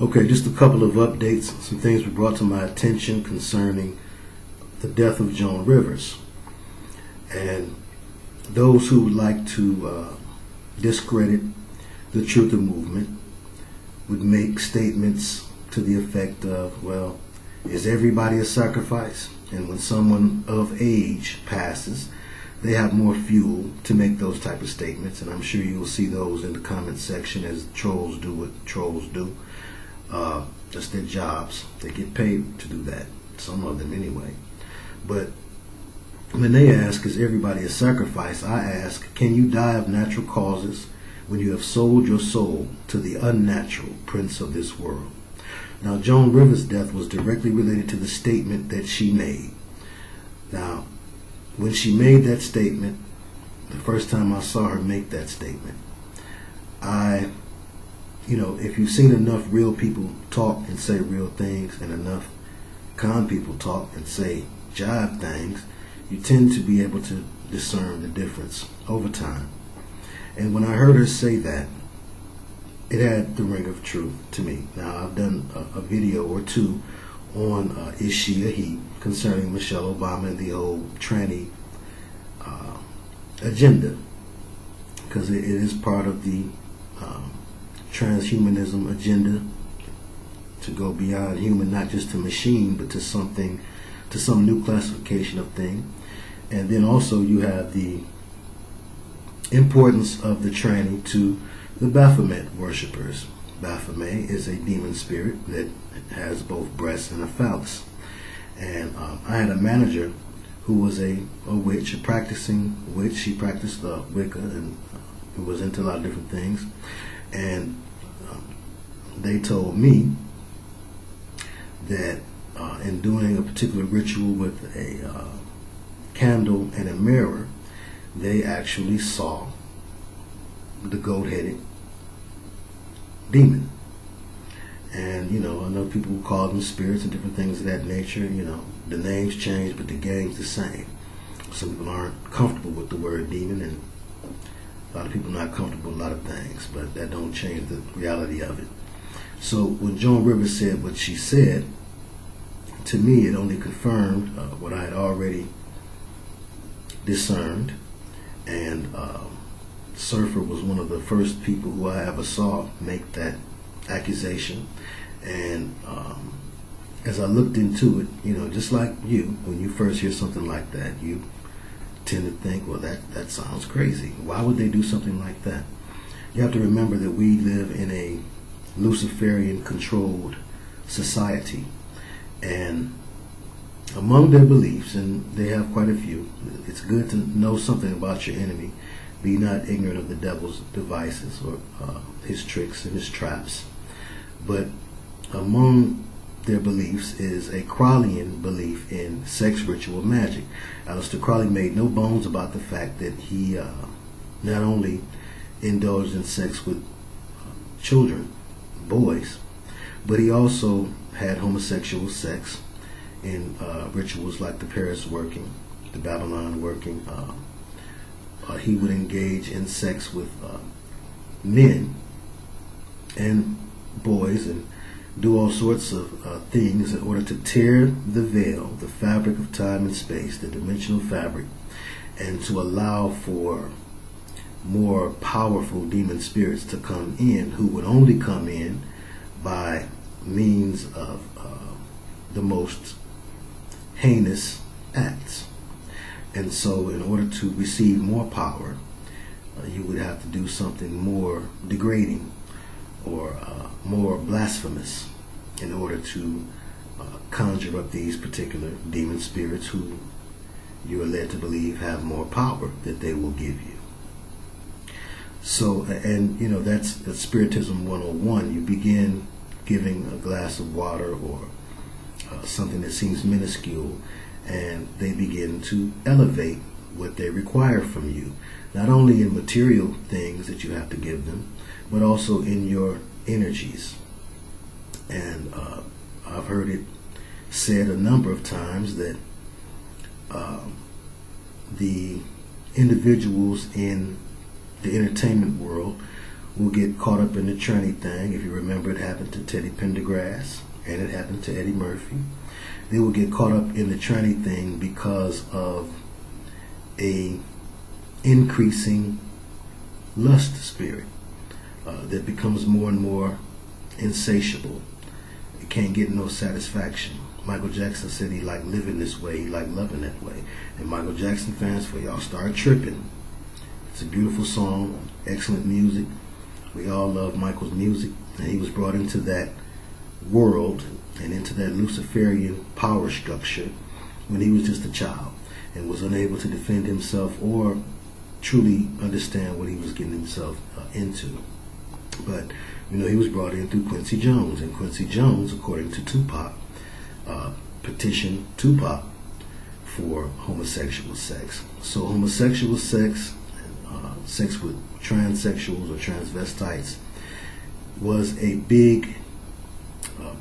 Okay, just a couple of updates, some things were brought to my attention concerning the death of Joan Rivers. And those who would like to discredit the Truth movement would make statements to the effect of, well, is everybody a sacrifice? And when someone of age passes, they have more fuel to make those type of statements, and I'm sure you will see those in the comment section as trolls do what trolls do. That's their jobs. They get paid to do that, some of them anyway. But when they ask, is everybody a sacrifice, I ask, can you die of natural causes when you have sold your soul to the unnatural prince of this world? Now, Joan Rivers' death was directly related to the statement that she made. Now, when she made that statement, the first time I saw her make that statement, if you've seen enough real people talk and say real things, and enough con people talk and say jive things, you tend to be able to discern the difference over time. And when I heard her say that, it had the ring of truth to me. Now, I've done a video or two on Is She a He concerning Michelle Obama and the old tranny agenda, because it is part of the transhumanism agenda to go beyond human, not just to machine, but to something, to some new classification of thing. And then also you have the importance of the tranny to the Baphomet worshippers. Baphomet is a demon spirit that has both breasts and a phallus. And I had a manager who was a witch, a practicing witch. She practiced Wicca and was into a lot of different things. And they told me that in doing a particular ritual with a candle and a mirror, they actually saw the goat-headed demon. And, I know people who call them spirits and different things of that nature. The names change, but the game's the same. Some people aren't comfortable with the word demon, and a lot of people not comfortable with a lot of things, but that don't change the reality of it. So when Joan Rivers said what she said, to me it only confirmed what I had already discerned. And Surfer was one of the first people who I ever saw make that accusation. And as I looked into it, just like you, when you first hear something like that, you tend to think, well, that sounds crazy. Why would they do something like that? You have to remember that we live in a Luciferian controlled society, and among their beliefs, and they have quite a few, it's good to know something about your enemy. Be not ignorant of the devil's devices or his tricks and his traps. But among their beliefs is a Crowleyan belief in sex ritual magic. Aleister Crowley made no bones about the fact that he not only indulged in sex with children, boys, but he also had homosexual sex in rituals like the Paris working, the Babylon working. He would engage in sex with men and boys and do all sorts of things in order to tear the veil, the fabric of time and space, the dimensional fabric, and to allow for more powerful demon spirits to come in, who would only come in by means of the most heinous acts. And so in order to receive more power, you would have to do something more degrading or more blasphemous in order to conjure up these particular demon spirits who you are led to believe have more power that they will give you. So, and that's Spiritism 101. You begin giving a glass of water or something that seems minuscule, and they begin to elevate what they require from you, not only in material things that you have to give them, but also in your energies. And I've heard it said a number of times that the individuals in the entertainment world will get caught up in the tranny thing. If you remember, it happened to Teddy Pendergrass and it happened to Eddie Murphy. They will get caught up in the tranny thing because of a increasing lust spirit that becomes more and more insatiable. It can't get no satisfaction. Michael Jackson said he liked living this way, he liked loving that way. And Michael Jackson fans, for y'all start tripping. It's a beautiful song, excellent music. We all love Michael's music, and he was brought into that world and into that Luciferian power structure when he was just a child and was unable to defend himself or truly understand what he was getting himself into. But you know, he was brought in through Quincy Jones, and Quincy Jones, according to Tupac, petitioned Tupac for homosexual sex. So homosexual sex, sex with transsexuals or transvestites, was a big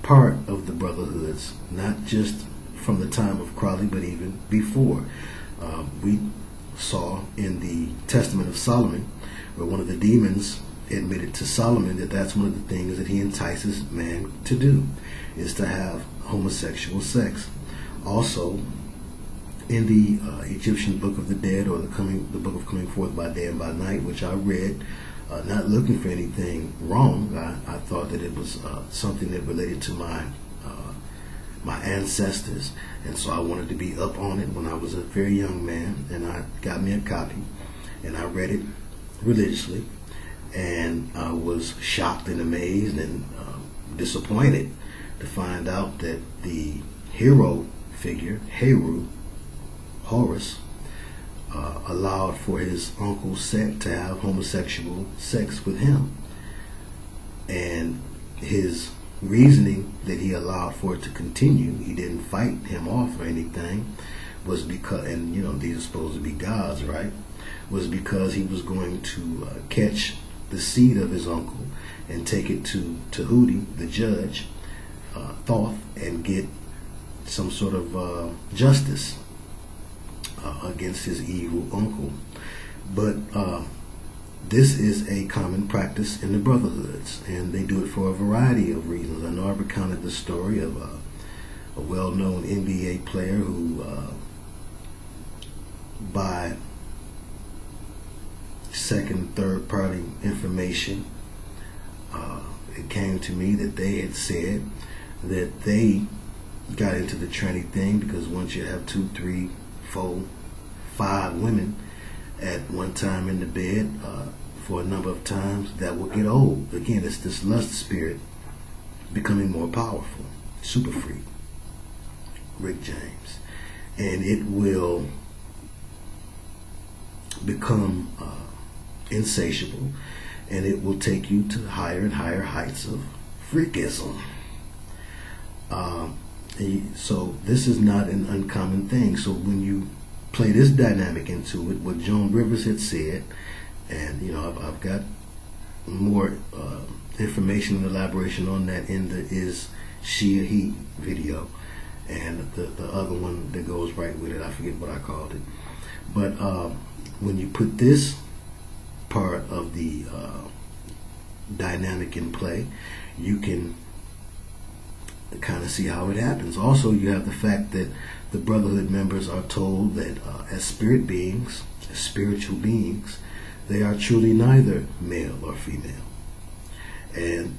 part of the brotherhoods, not just from the time of Crowley, but even before. We saw in the Testament of Solomon, where one of the demons admitted to Solomon that that's one of the things that he entices man to do, is to have homosexual sex. Also, in the Egyptian Book of the Dead, or the Book of Coming Forth by Day and by Night, which I read, not looking for anything wrong. I thought that it was something that related to my ancestors, and so I wanted to be up on it when I was a very young man, and I got me a copy, and I read it religiously, and I was shocked and amazed and disappointed to find out that the hero figure, Horus, allowed for his uncle Set to have homosexual sex with him. And his reasoning that he allowed for it to continue, he didn't fight him off or anything, was because, and you know, these are supposed to be gods, right? Was because he was going to catch the seed of his uncle and take it to Tahuti, the judge, Thoth, and get some sort of justice against his evil uncle. But this is a common practice in the brotherhoods, and they do it for a variety of reasons. I know I've recounted the story of a well-known NBA player who, by second, third-party information, it came to me that they had said that they got into the tranny thing because once you have 2, 3, 4, 5 women at one time in the bed for a number of times, that will get old. Again, it's this lust spirit becoming more powerful. Super freak, Rick James. And it will become insatiable, and it will take you to higher and higher heights of freakism. So this is not an uncommon thing. So when you play this dynamic into it, what Joan Rivers had said, and you know, I've got more information and elaboration on that in the Is She a He video, and the other one that goes right with it, I forget what I called it. But when you put this part of the dynamic in play, you can kind of see how it happens. Also, you have the fact that the brotherhood members are told that as spirit beings, as spiritual beings, they are truly neither male or female. And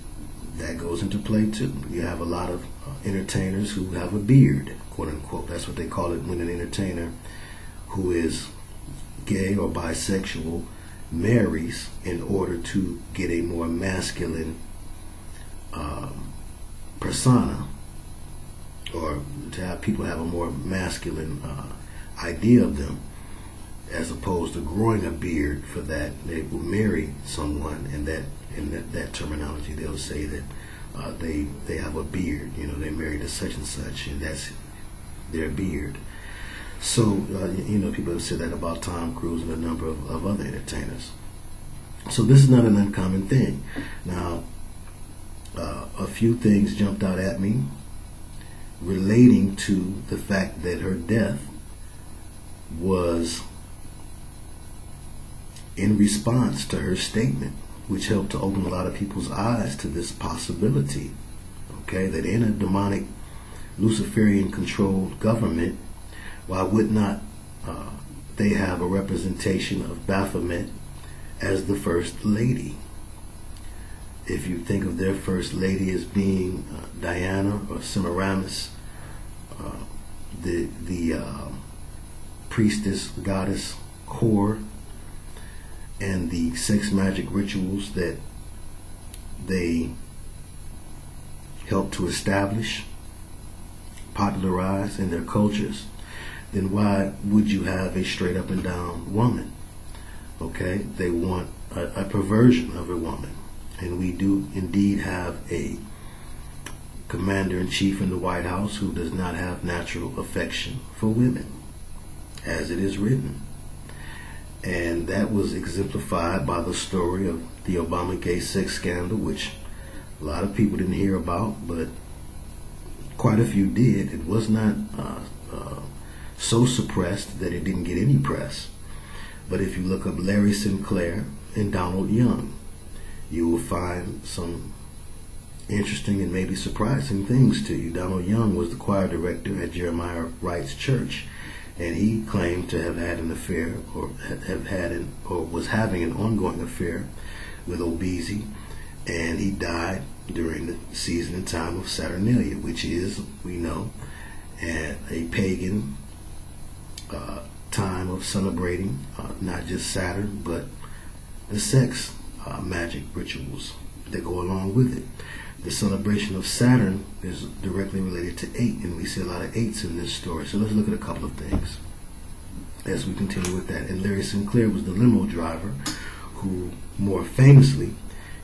that goes into play too. You have a lot of entertainers who have a beard, quote unquote. That's what they call it when an entertainer who is gay or bisexual marries in order to get a more masculine persona, or to have people have a more masculine idea of them, as opposed to growing a beard for that. They will marry someone, and that in that terminology they'll say that they have a beard. You know, they married to such and such, and that's their beard. So you know, people have said that about Tom Cruise and a number of other entertainers. So this is not an uncommon thing. Now, a few things jumped out at me relating to the fact that her death was in response to her statement which helped to open a lot of people's eyes to this possibility, okay, that in a demonic Luciferian controlled government, why would not they have a representation of Baphomet as the first lady? If you think of their first lady as being Diana or Semiramis, the priestess goddess core, and the sex magic rituals that they help to establish, popularize in their cultures, then why would you have a straight up and down woman? Okay, they want a perversion of a woman. And we do indeed have a commander-in-chief in the White House who does not have natural affection for women, as it is written. And that was exemplified by the story of the Obamagate sex scandal, which a lot of people didn't hear about, but quite a few did. It was not so suppressed that it didn't get any press. But if you look up Larry Sinclair and Donald Young, you will find some interesting and maybe surprising things to you. Donald Young was the choir director at Jeremiah Wright's church, and he claimed to have had an affair, or was having an ongoing affair with Obeezy, and he died during the season and time of Saturnalia, which is, we know, a pagan time of celebrating not just Saturn, but the sex magic rituals that go along with it. The celebration of Saturn is directly related to 8, and we see a lot of 8s in this story. So let's look at a couple of things as we continue with that. And Larry Sinclair was the limo driver who more famously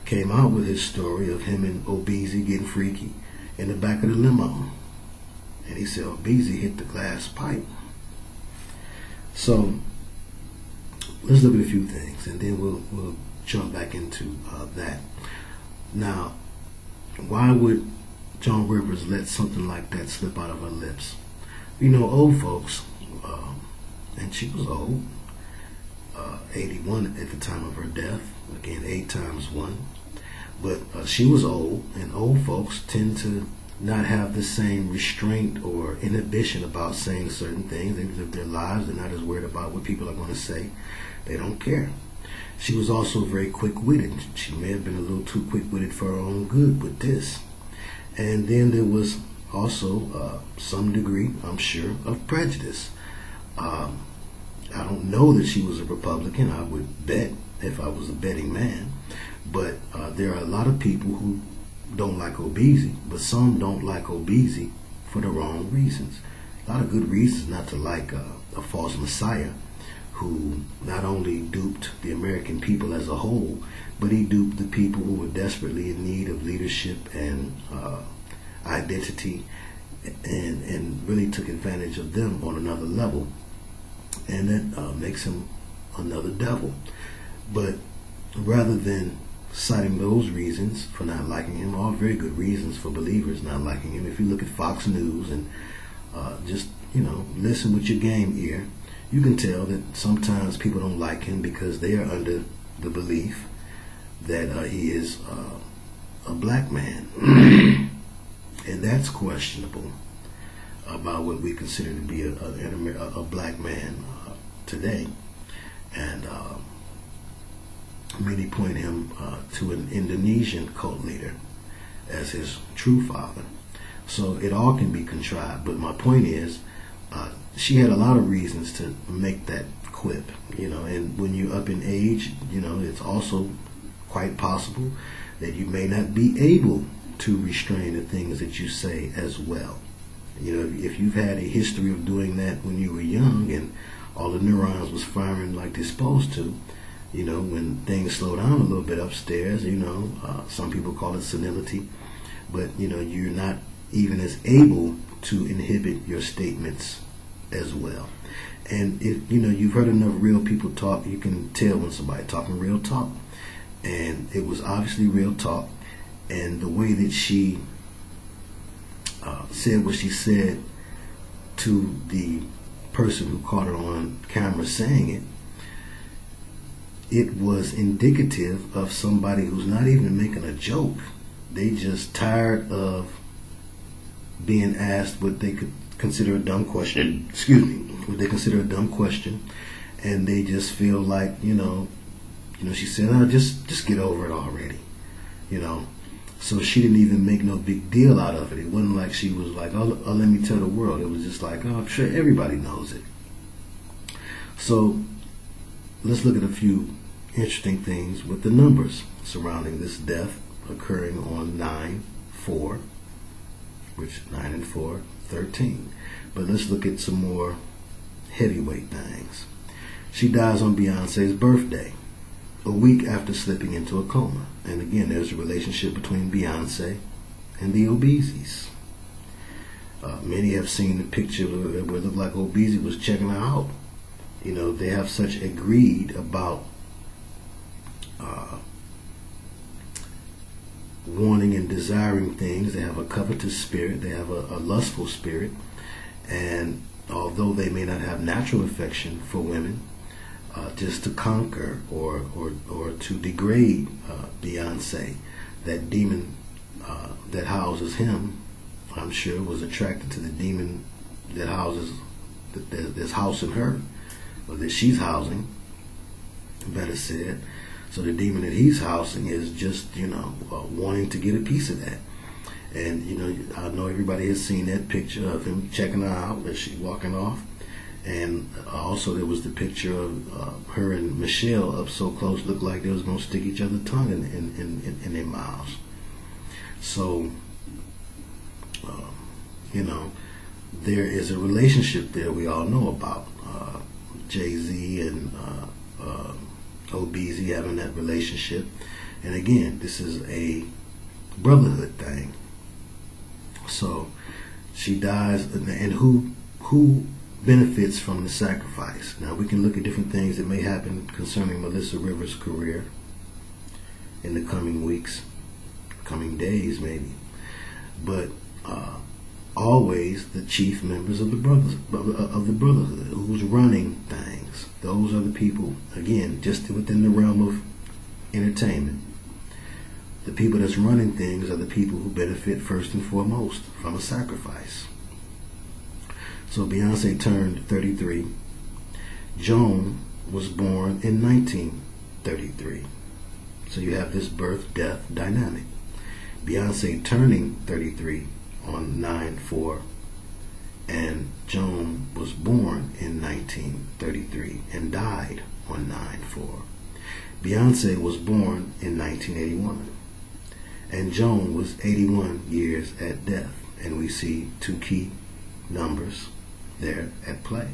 came out with his story of him and Obeezy getting freaky in the back of the limo. And he said Obeezy hit the glass pipe. So let's look at a few things, and then we'll jump back into that. Now, why would Joan Rivers let something like that slip out of her lips? You know, old folks, and she was old, 81 at the time of her death, again 8 times 1, but she was old, and old folks tend to not have the same restraint or inhibition about saying certain things. They live their lives. They're not as worried about what people are going to say. They don't care. She was also very quick-witted. She may have been a little too quick-witted for her own good with this. And then there was also some degree, I'm sure, of prejudice. I don't know that she was a Republican. I would bet if I was a betting man. But there are a lot of people who don't like Obeezy, but some don't like Obeezy for the wrong reasons. A lot of good reasons not to like a false messiah who not only duped the American people as a whole, but he duped the people who were desperately in need of leadership and identity, and really took advantage of them on another level. And that makes him another devil. But rather than citing those reasons for not liking him, all very good reasons for believers not liking him. If you look at Fox News and just, listen with your game ear, you can tell that sometimes people don't like him because they are under the belief that he is a black man. And that's questionable about what we consider to be a black man today. And many point him to an Indonesian cult leader as his true father. So it all can be contrived. But my point is, she had a lot of reasons to make that quip, and when you're up in age, it's also quite possible that you may not be able to restrain the things that you say as well. If you've had a history of doing that when you were young and all the neurons was firing like they're supposed to, when things slow down a little bit upstairs, some people call it senility, but you're not even as able to inhibit your statements as well. And if you've heard enough real people talk, you can tell when somebody talking real talk. And it was obviously real talk, and the way that she said what she said to the person who caught her on camera saying it, it was indicative of somebody who's not even making a joke. They just tired of being asked what they could consider a dumb question. Excuse me, what they consider a dumb question, and they just feel like, she said, "Oh, just get over it already," So she didn't even make no big deal out of it. It wasn't like she was like, "Oh, let me tell the world." It was just like, "Oh, I'm sure everybody knows it." So let's look at a few interesting things with the numbers surrounding this death occurring on 9/4, which 9 and 4, 13. But let's look at some more heavyweight things. She dies on Beyonce's birthday, a week after slipping into a coma. And again, there's a relationship between Beyonce and the Obeezes. Many have seen the picture where it looked like Obeezy was checking her out. They have such a greed about wanting and desiring things. They have a covetous spirit. They have a lustful spirit. And although they may not have natural affection for women, just to conquer or to degrade Beyonce, that demon that houses him, I'm sure, was attracted to the demon that houses that's housing her, or that she's housing, better said. So the demon that he's housing is just wanting to get a piece of that. And I know everybody has seen that picture of him checking her out as she's walking off. And also there was the picture of her and Michelle up so close, looked like they was going to stick each other's tongue in their mouths. So, there is a relationship there we all know about. Jay-Z and Obeezy having that relationship. And again, this is a brotherhood thing. So she dies, and who benefits from the sacrifice? Now we can look at different things that may happen concerning Melissa Rivers' career in the coming weeks, coming days maybe, but always the chief members of the brotherhood, who's running things. Those are the people, again, just within the realm of entertainment. The people that's running things are the people who benefit first and foremost from a sacrifice. So Beyonce turned 33. Joan was born in 1933. So you have this birth-death dynamic. Beyonce turning 33 on 9/4, and Joan was born in 1933 and died on 9/4. Beyonce was born in 1981, and Joan was 81 years at death. And we see two key numbers there at play.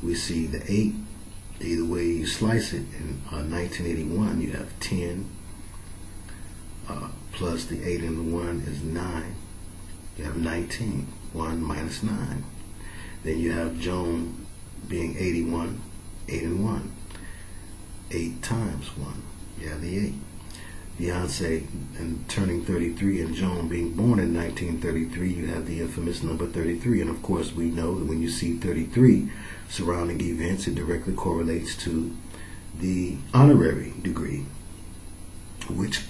We see the 8, either way you slice it. In 1981, you have 10 plus the 8 and the 1 is 9. You have 19. 1 minus 9. Then you have Joan being 81, 8 and 1. 8 times 1. You have the 8. Beyonce and turning 33 and Joan being born in 1933, you have the infamous number 33. And of course we know that when you see 33 surrounding events, it directly correlates to the honorary degree, which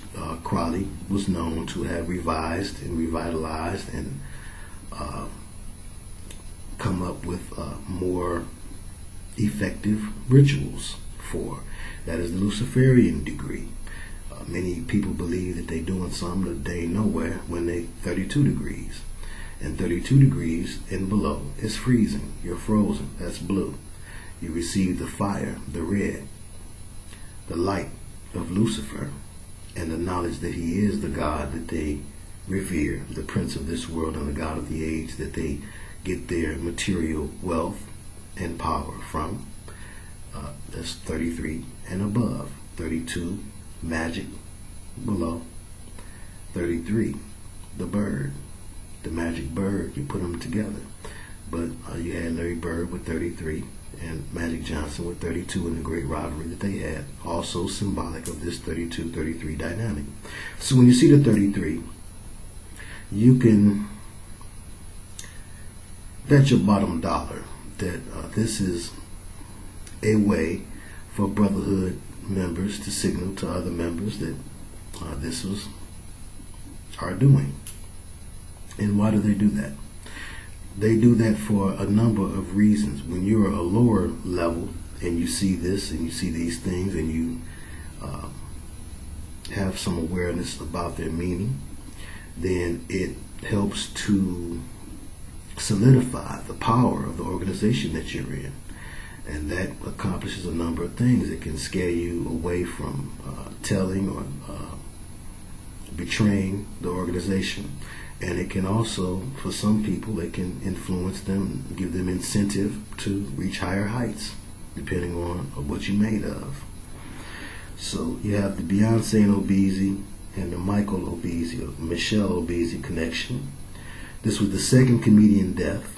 Crowley was known to have revised and revitalized and come up with more effective rituals for. That is the Luciferian degree. Many people believe that they're doing something that they ain't nowhere when they 32 degrees. And 32 degrees and below is freezing. You're frozen. That's blue. You receive the fire, the red, the light of Lucifer, and the knowledge that he is the God that they revere, the prince of this world and the God of the age that they get their material wealth and power from. That's 33 and above. 32, magic below. 33, the bird, the magic bird. You put them together. But you had Larry Bird with 33 and Magic Johnson with 32 in the great rivalry that they had, also symbolic of this 32-33 dynamic. So when you see the 33, you can bet your bottom dollar that this is a way for brotherhood members to signal to other members that this was our doing. And why do they do that? They do that for a number of reasons. When you're a lower level and you see this and you see these things and you have some awareness about their meaning, then it helps to solidify the power of the organization that you're in. And that accomplishes a number of things. It can scare you away from telling or betraying the organization. And it can also, for some people, it can influence them, give them incentive to reach higher heights, depending on what you're made of. So you have the Beyonce and Obeezy and the Michael Obeezy, or Michelle Obeezy connection. This was the second comedian death.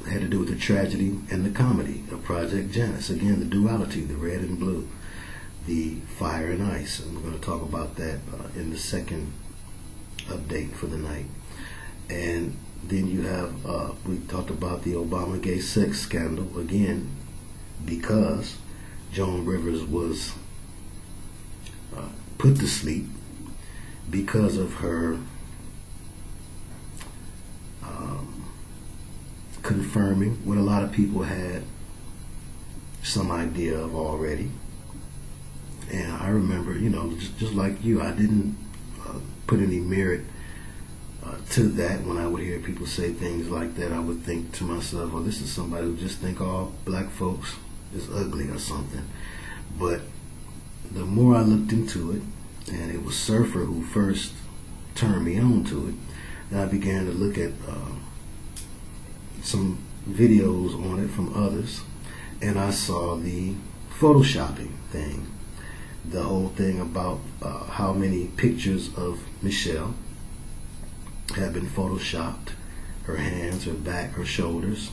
It had to do with the tragedy and the comedy of Project Janice. Again, the duality, the red and blue, the fire and ice. And we're going to talk about that in the second update for the night. And then you have, we talked about the Obama gay sex scandal, again, because Joan Rivers was put to sleep because of her confirming what a lot of people had some idea of already. And I remember, just like you, I didn't put any merit to that. When I would hear people say things like that, I would think to myself, well, this is somebody who just think all black folks is ugly or something. But the more I looked into it, and it was Surfer who first turned me on to it, and I began to look at some videos on it from others, and I saw the photoshopping thing, the whole thing about how many pictures of Michelle have been photoshopped, her hands, her back, her shoulders,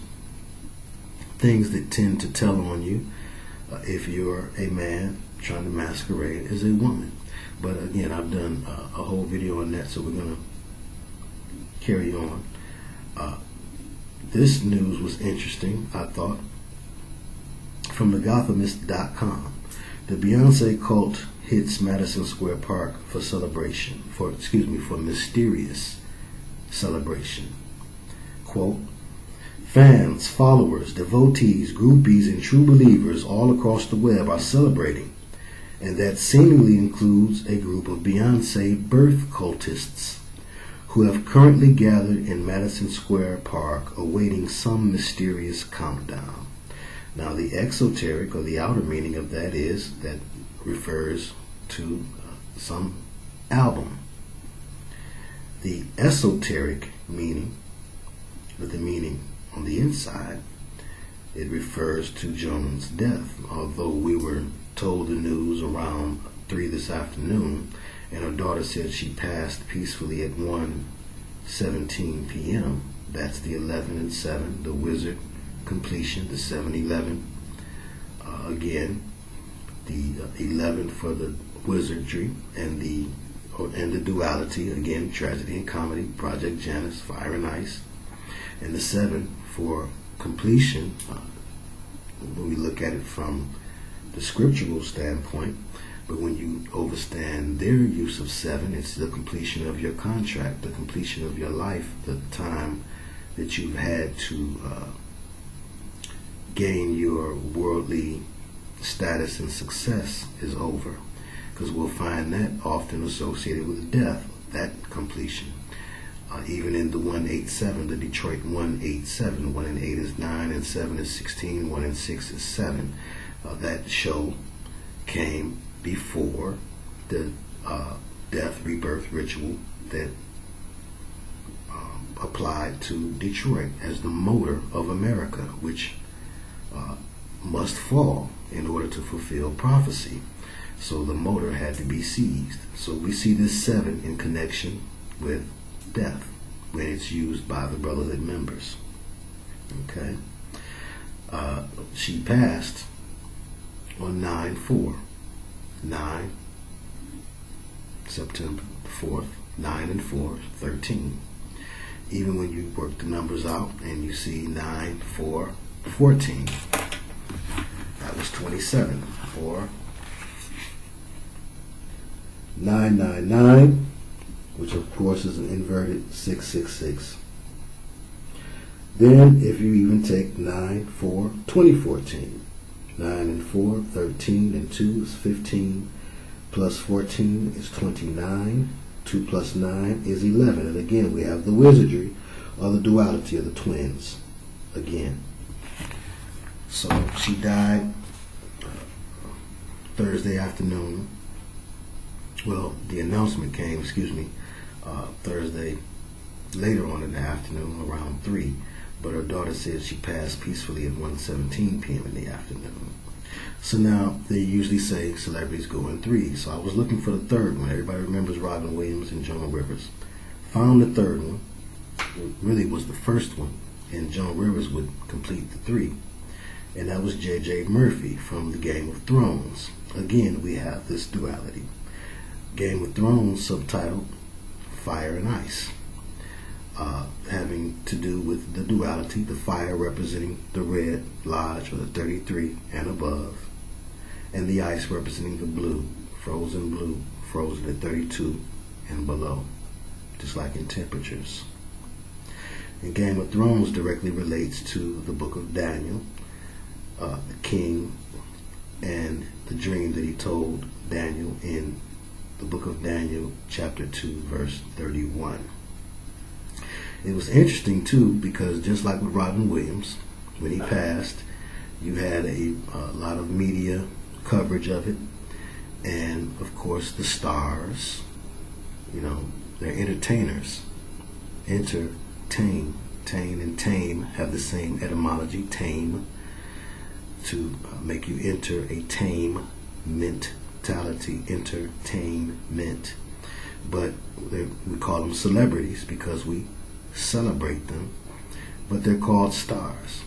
things that tend to tell on you if you're a man trying to masquerade as a woman. But again, I've done a whole video on that, so we're going to carry on. This news was interesting, I thought. From thegothamist.com, the Beyonce cult hits Madison Square Park for celebration, for mysterious celebration. Quote, fans, followers, devotees, groupies, and true believers all across the web are celebrating, and that seemingly includes a group of Beyonce birth cultists who have currently gathered in Madison Square Park awaiting some mysterious countdown. Now, the exoteric or the outer meaning of that is that refers to some album. The esoteric meaning, with the meaning on the inside, it refers to Joan's death. Although we were told the news around 3 this afternoon, and her daughter said she passed peacefully at 1:17 p.m. That's the 11 and 7, the wizard completion, the 7-11. Again, the 11 for the wizardry and the duality, again, tragedy and comedy, Project Janice, fire and ice, and the 7 for completion. When we look at it from the scriptural standpoint, but when you overstand their use of 7, it's the completion of your contract, the completion of your life, the time that you've had to gain your worldly status and success is over. Because we'll find that often associated with death, that completion. Even in the 187, the Detroit 187, 1 and 8 is 9, and 7 is 16, 1 and 6 is 7. That show came before the death-rebirth ritual that applied to Detroit as the motor of America, which must fall in order to fulfill prophecy. So the motor had to be seized. So we see this 7 in connection with death when it's used by the brotherhood members. Okay? She passed on 9/4. 9, September 4th, 9 and 4, 13. Even when you work the numbers out and you see 9, 4, 14, that was 27. 4, 999, which of course is an inverted 666. Then if you even take 9, 4, 2014, 9 and 4, 13 and 2 is 15, plus 14 is 29, 2 plus 9 is 11. And again, we have the wizardry or the duality of the twins again. So she died Thursday afternoon. Well, the announcement came, Thursday later on in the afternoon around 3. But her daughter said she passed peacefully at 1:17 p.m. in the afternoon. So now, they usually say celebrities go in threes. So I was looking for the third one. Everybody remembers Robin Williams and Joan Rivers. Found the third one. It really was the first one. And Joan Rivers would complete the 3. And that was J.J. Murphy from the Game of Thrones. Again, we have this duality. Game of Thrones subtitled Fire and Ice. Having to do with the duality, the fire representing the red lodge or the 33 and above, and the ice representing the blue, frozen at 32 and below, just like in temperatures. And Game of Thrones directly relates to the book of Daniel, the king, and the dream that he told Daniel in the book of Daniel, chapter 2, verse 31. It was interesting, too, because just like with Robin Williams, when he passed, you had a lot of media coverage of it. And, of course, the stars, they're entertainers. Entertain, tame, and tame have the same etymology, tame, to make you enter a tame mentality, entertainment. But we call them celebrities because we celebrate them, but they're called stars.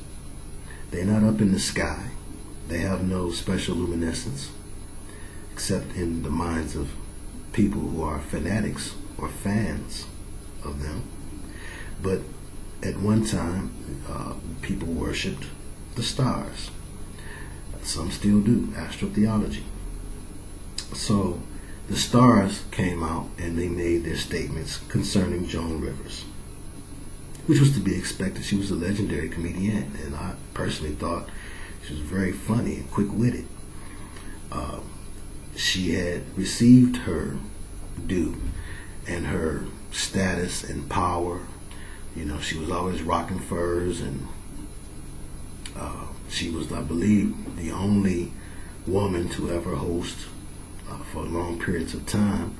They're not up in the sky. They have no special luminescence, except in the minds of people who are fanatics or fans of them. But at one time, people worshipped the stars. Some still do, astrotheology. So the stars came out and they made their statements concerning Joan Rivers, which was to be expected. She was a legendary comedian, and I personally thought she was very funny and quick-witted. She had received her due and her status and power. She was always rocking furs, and she was, I believe, the only woman to ever host for long periods of time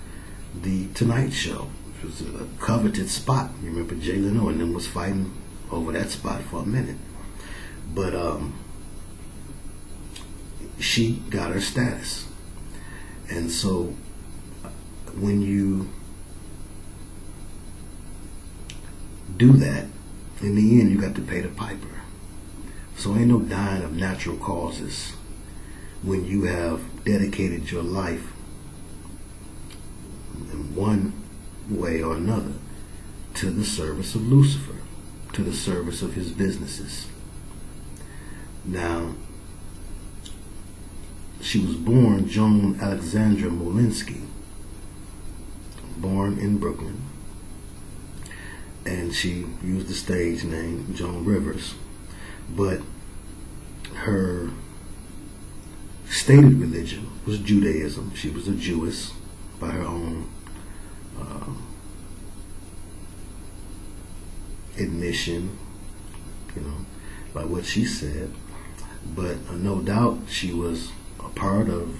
the Tonight Show. It was a coveted spot. You remember Jay Leno and them was fighting over that spot for a minute. But she got her status. And so when you do that, in the end you got to pay the piper. So ain't no dying of natural causes when you have dedicated your life in one way or another to the service of Lucifer, to the service of his businesses. Now, she was born Joan Alexandra Molinsky, born in Brooklyn, and she used the stage name Joan Rivers. But her stated religion was Judaism. She was a Jewess by her own admission, by what she said. But no doubt she was a part of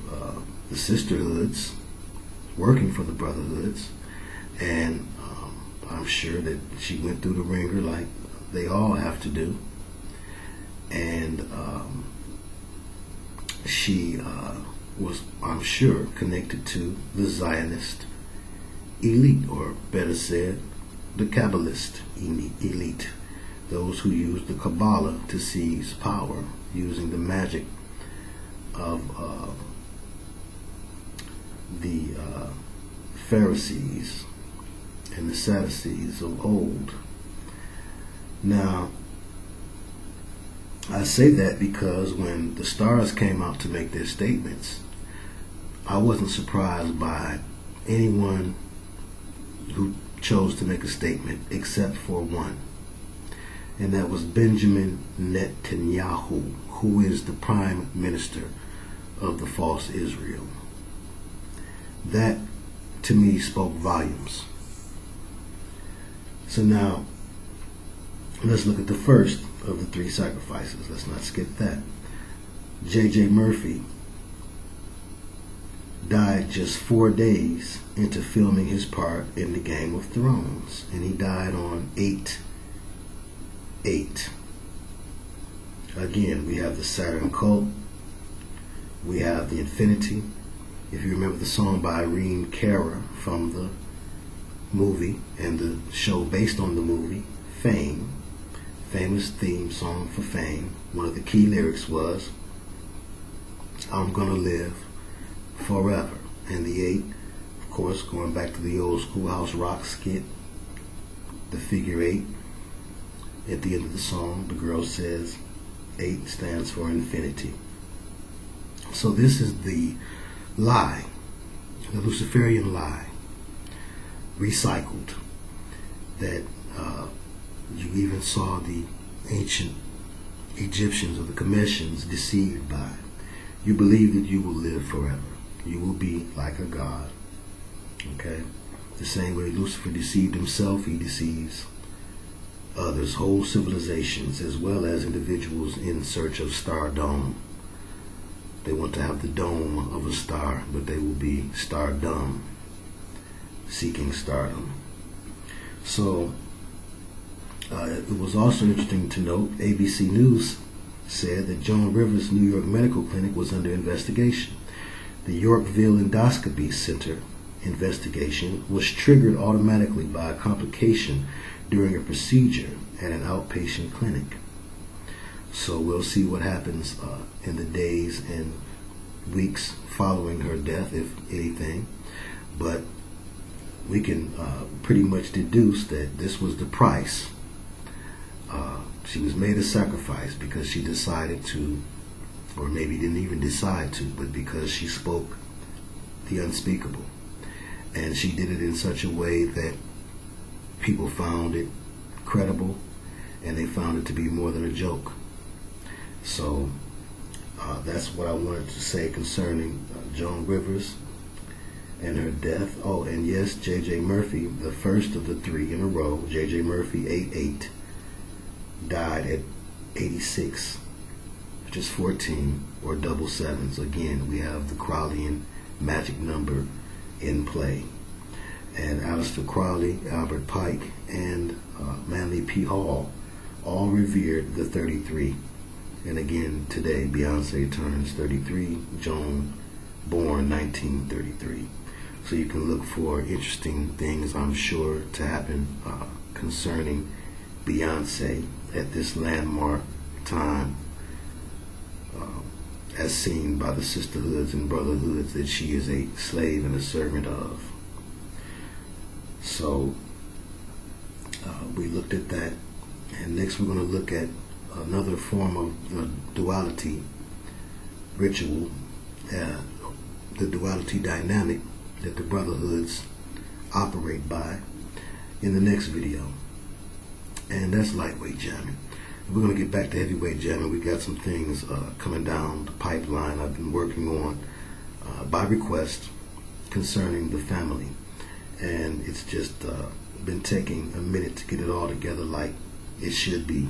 the sisterhoods, working for the brotherhoods, and I'm sure that she went through the ringer like they all have to do. And she was, I'm sure, connected to the Zionist elite, or better said, the Kabbalist elite, those who used the Kabbalah to seize power using the magic of the Pharisees and the Sadducees of old. Now, I say that because when the stars came out to make their statements, I wasn't surprised by anyone who chose to make a statement except for one, and that was Benjamin Netanyahu, who is the prime minister of the false Israel. That, to me, spoke volumes. So now, let's look at the first of the three sacrifices. Let's not skip that. J.J. Murphy died just 4 days into filming his part in the Game of Thrones, and he died on 8/8. Again, we have the Saturn cult, we have the infinity. If you remember the song by Irene Cara from the movie and the show based on the movie, Fame, famous theme song for Fame, one of the key lyrics was, I'm gonna live forever. And the 8, of course, going back to the old Schoolhouse Rock skit, the figure 8. At the end of the song, the girl says 8 stands for infinity. So this is the lie, the Luciferian lie, recycled, that you even saw the ancient Egyptians or the Cometians deceived by. You believe that you will live forever. You will be like a god. Okay? The same way Lucifer deceived himself, he deceives others, whole civilizations, as well as individuals in search of stardom. They want to have the dome of a star, but they will be stardom, seeking stardom. So, it was also interesting to note, ABC News said that Joan Rivers' New York medical clinic was under investigation. The Yorkville Endoscopy Center investigation was triggered automatically by a complication during a procedure at an outpatient clinic. So we'll see what happens in the days and weeks following her death, if anything. But we can pretty much deduce that this was the price. She was made a sacrifice because she decided to, or maybe didn't even decide to, but because she spoke the unspeakable. And she did it in such a way that people found it credible, and they found it to be more than a joke. So that's what I wanted to say concerning Joan Rivers and her death. Oh, and yes, J.J. Murphy, the first of the 3 in a row, J.J. Murphy, 8/8, died at 86, which is 14, or double sevens. Again, we have the Crowleyan magic number in play. And Aleister Crowley, Albert Pike, and Manly P. Hall all revered the 33. And again, today, Beyonce turns 33, Joan born 1933. So you can look for interesting things, I'm sure, to happen concerning Beyonce at this landmark time, as seen by the sisterhoods and brotherhoods that she is a slave and a servant of. So we looked at that, and next we're going to look at another form of duality ritual, the duality dynamic that the brotherhoods operate by in the next video. And that's lightweight jamming. We're going to get back to heavyweight jamming. We got some things coming down the pipeline I've been working on by request concerning the family. And it's just been taking a minute to get it all together like it should be.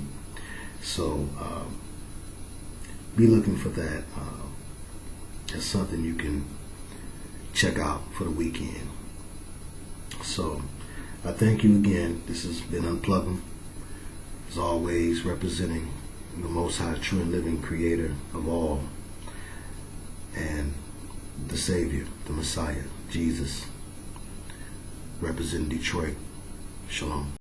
So be looking for that as something you can check out for the weekend. So I thank you again. This has been Unplugging, as always, representing the Most High, true and living Creator of all, and the Savior, the Messiah, Jesus, representing Detroit. Shalom.